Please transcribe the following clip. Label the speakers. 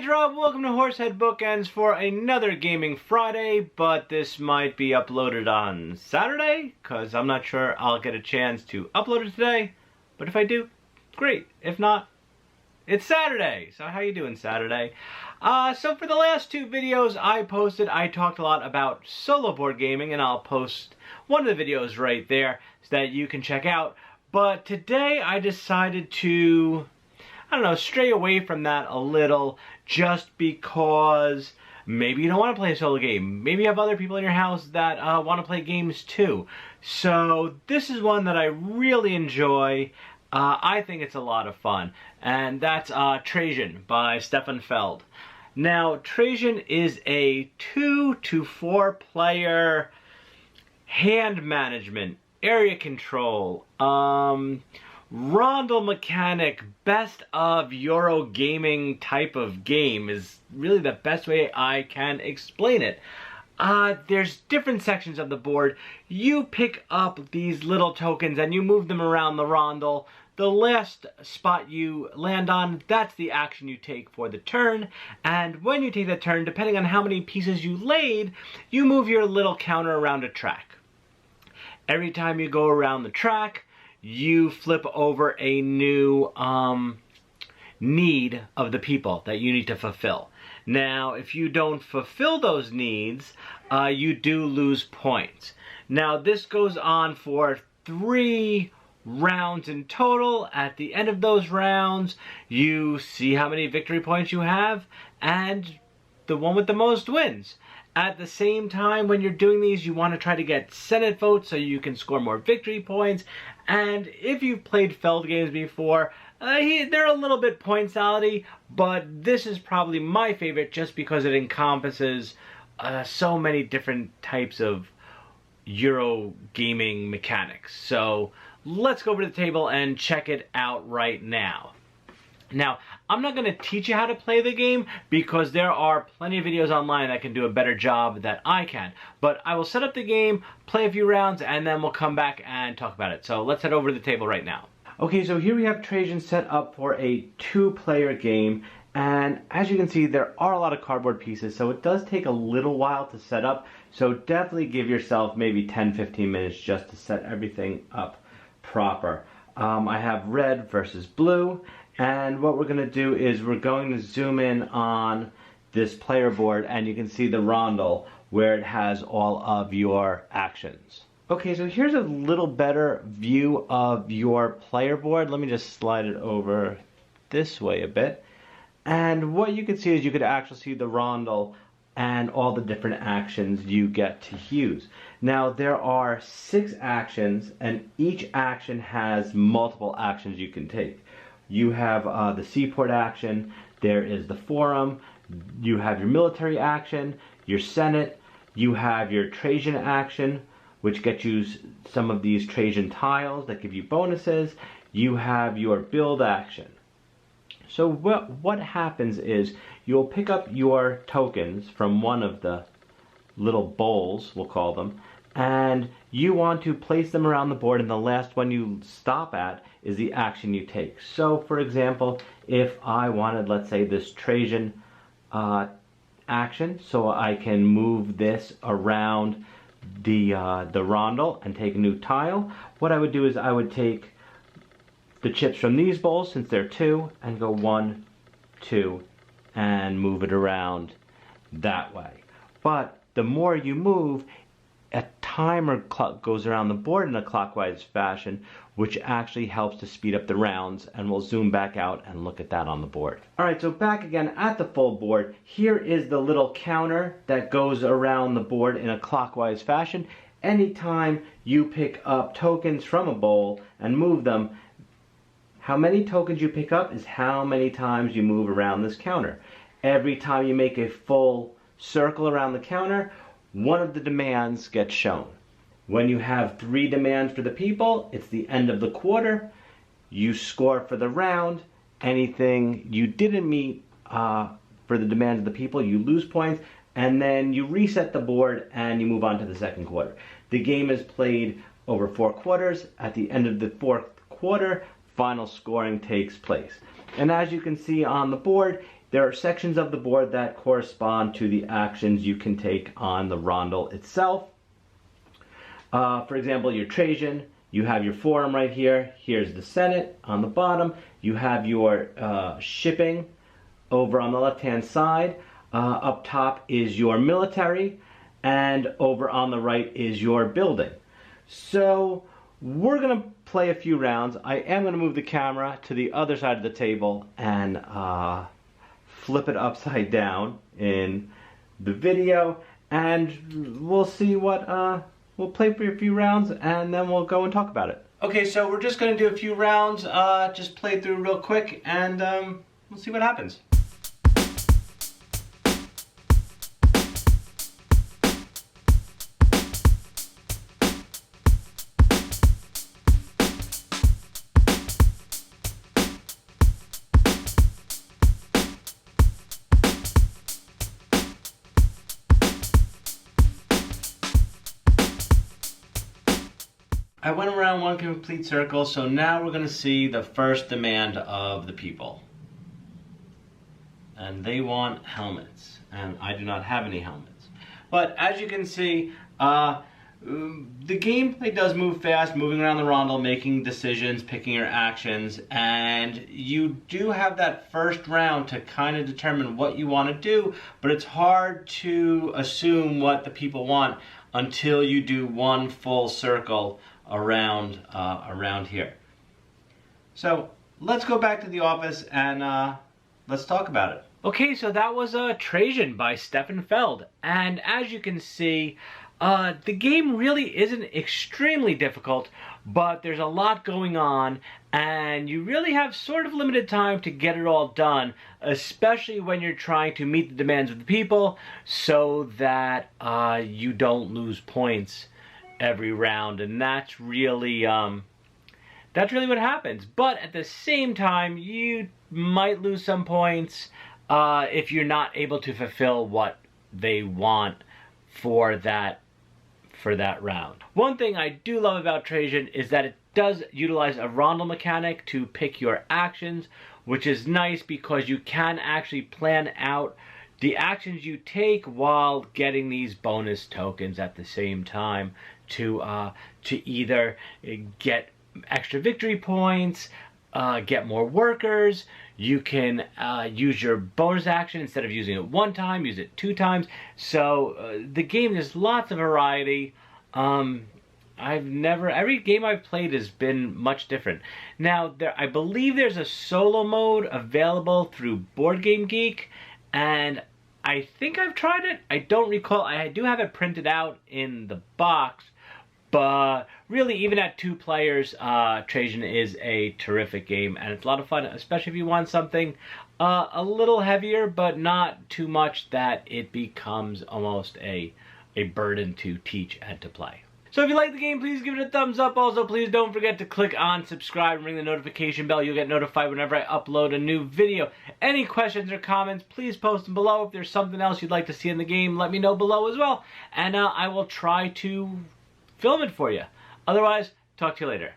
Speaker 1: Rob, welcome to Horsehead Bookends for another Gaming Friday, but this might be uploaded on Saturday, because I'm not sure I'll get a chance to upload it today, but if I do, great. If not, it's Saturday. So how you doing, Saturday? So for the last two videos I talked a lot about solo board gaming, and I'll post one of the videos right there so that you can check out. But today I decided to, I don't know, stray away from that a little, just because maybe you don't want to play a solo game. Maybe you have other people in your house that want to play games too. So this is one that I really enjoy. I think it's a lot of fun, and that's Trajan by Stefan Feld. Now, Trajan is a 2 to 4 player hand management, area control, rondel mechanic, best of Euro gaming type of game is really the best way I can explain it. There's different sections of the board. You pick up these little tokens and you move them around the rondel. The last spot you land on, that's the action you take for the turn. And when you take that turn, depending on how many pieces you laid, you move your little counter around a track. Every time you go around the track, you flip over a new need of the people that you need to fulfill. Now, if you don't fulfill those needs, you do lose points. Now, this goes on for 3 rounds in total. At the end of those rounds, you see how many victory points you have, and the one with the most wins. At the same time, when you're doing these, you want to try to get Senate votes so you can score more victory points. And if you've played Feld games before, they're a little bit point salad-y, but this is probably my favorite just because it encompasses so many different types of Euro gaming mechanics. So let's go over to the table and check it out right now. Now, I'm not going to teach you how to play the game because there are plenty of videos online that can do a better job than I can. But I will set up the game, play a few rounds, and then we'll come back and talk about it. So let's head over to the table right now. Okay, so here we have Trajan set up for a 2-player game. And as you can see, there are a lot of cardboard pieces, so it does take a little while to set up. So definitely give yourself maybe 10-15 minutes just to set everything up proper. I have red versus blue. And what we're going to do is we're going to zoom in on this player board, and you can see the rondel where it has all of your actions. Okay, so here's a little better view of your player board. Let me just slide it over this way a bit. And what you can see is you could actually see the rondel and all the different actions you get to use. Now, there are 6 actions, and each action has multiple actions you can take. You have the seaport action, there is the forum, you have your military action, your senate, you have your Trajan action, which gets you some of these Trajan tiles that give you bonuses, you have your build action. So what happens is you'll pick up your tokens from one of the little bowls, we'll call them, and you want to place them around the board, and the last one you stop at is the action you take. So, for example, if I wanted, let's say, this Trajan action, so I can move this around the rondel and take a new tile, what I would do is I would take the chips from these bowls, since they're 2, and go 1, 2, and move it around that way. But the more you move, a timer clock goes around the board in a clockwise fashion, which actually helps to speed up the rounds, and we'll zoom back out and look at that on the board. Alright, so back again at the full board, here is the little counter that goes around the board in a clockwise fashion. Anytime you pick up tokens from a bowl and move them, how many tokens you pick up is how many times you move around this counter. Every time you make a full circle around the counter, one of the demands gets shown. When you have 3 demands for the people, it's the end of the quarter. You score for the round. Anything you didn't meet for the demands of the people, you lose points. And then you reset the board and you move on to the second quarter. The game is played over 4 quarters. At the end of the 4th quarter, final scoring takes place. And as you can see on the board, there are sections of the board that correspond to the actions you can take on the rondel itself. For example, your Trajan, you have your forum right here. Here's the Senate on the bottom. You have your shipping over on the left-hand side. Up top is your military, and over on the right is your building. So we're going to play a few rounds. I am going to move the camera to the other side of the table and flip it upside down in the video, and we'll see what we'll play for a few rounds, and then we'll go and talk about it. Okay, so we're just going to do a few rounds, just play through real quick, and we'll see what happens. I went around one complete circle, so now we're going to see the first demand of the people. And they want helmets, and I do not have any helmets. But as you can see, the gameplay does move fast, moving around the rondel, making decisions, picking your actions, and you do have that first round to kind of determine what you want to do, but it's hard to assume what the people want until you do one full circle around here. So let's go back to the office and let's talk about it. Okay, so that was Trajan by Stefan Feld, and as you can see, the game really isn't extremely difficult, but there's a lot going on, and you really have sort of limited time to get it all done, especially when you're trying to meet the demands of the people so that you don't lose points every round, and that's really what happens. But at the same time, you might lose some points if you're not able to fulfill what they want for that round. One thing I do love about Trajan is that it does utilize a rondel mechanic to pick your actions, which is nice because you can actually plan out the actions you take while getting these bonus tokens at the same time to either get extra victory points, get more workers. You can use your bonus action instead of using it one time, use it 2 times. So the game, there's lots of variety. Every game I've played has been much different. Now, I believe there's a solo mode available through Geek, and I think I've tried it. I don't recall. I do have it printed out in the box, but really, even at 2 players, Trajan is a terrific game, and it's a lot of fun, especially if you want something a little heavier, but not too much that it becomes almost a burden to teach and to play. So if you like the game, please give it a thumbs up. Also, please don't forget to click on subscribe and ring the notification bell. You'll get notified whenever I upload a new video. Any questions or comments, please post them below. If there's something else you'd like to see in the game, let me know below as well, and I will try to film it for you. Otherwise, talk to you later.